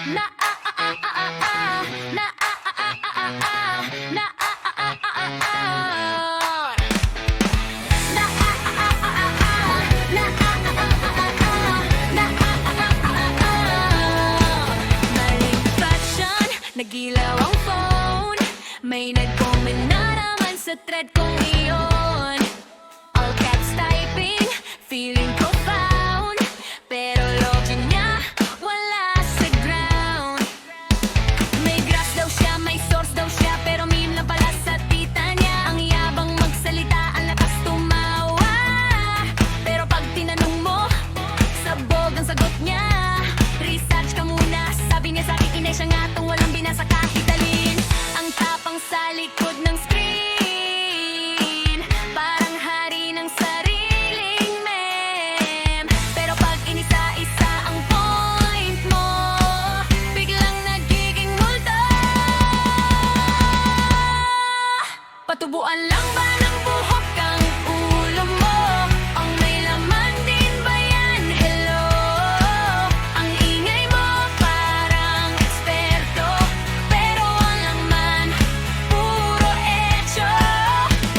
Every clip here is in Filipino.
Na a a a a a a. Na a a a a a a. Na a a a a a a. Na a a a a a a. Na a a a a a a. Na a a a a a a. Maling fashion, nagilaw ang phone. May nag-comment na naman sa thread kong iyon. All caps typing, feeling profound. Pero login niya, wala sa ground. May grass daw siya, may source daw siya, pero meme lang pala sa tita niya. Ang yabang magsalita, ang lakas tumawa. Pero pag tinanong mo, sabog ang sagot niya. Research ka muna, sabi niya sa'kin, inay siya nga tong walang binasa kahit alin. Ang tapang sa likod ng screen, parang hari ng sariling meme. Pero pag inisa-isa ang point mo, biglang nagiging multo. Patubuan lang ba ng buhok ang ulo mo? Ang may laman din ba yan? Hello? Ang ingay mo parang eksperto, pero ang laman puro etyo.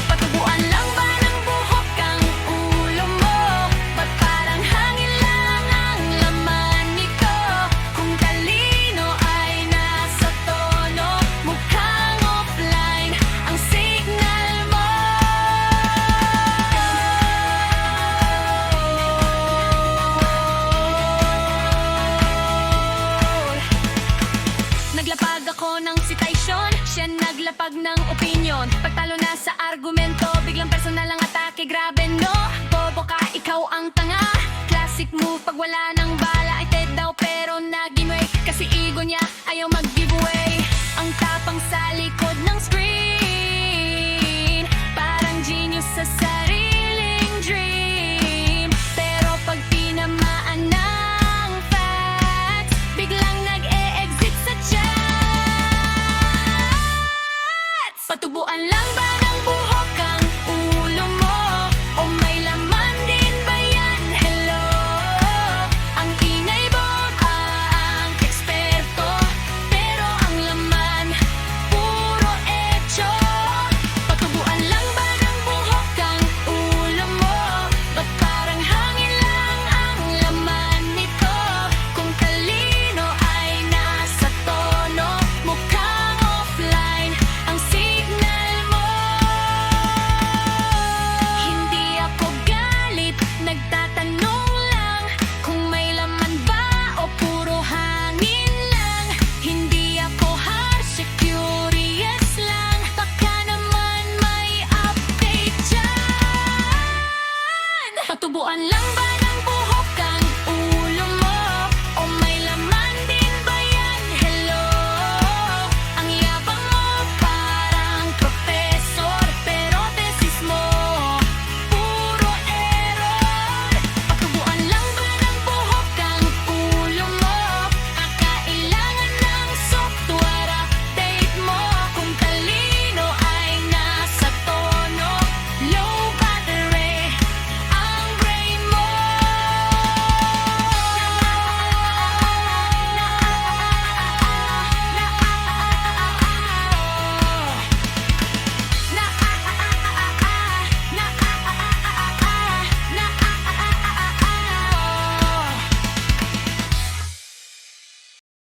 Patubuan lang ba ng buhok ang ulo mo? Ba't parang hangin lang ang laman nito? Kung talino ay nasa tono, mukhang offline ang signal mo. Naglapag ako ng citation, siya naglapag ng opinion. Pagtalo na sa argumento, biglang personal ang atake. Grabe no, bobo ka, ikaw ang tanga. Classic move, pag wala ng bala ay TED daw, pero naging way kasi ego niya ayaw mag-giveaway. Ang tapang sa likod ng screen,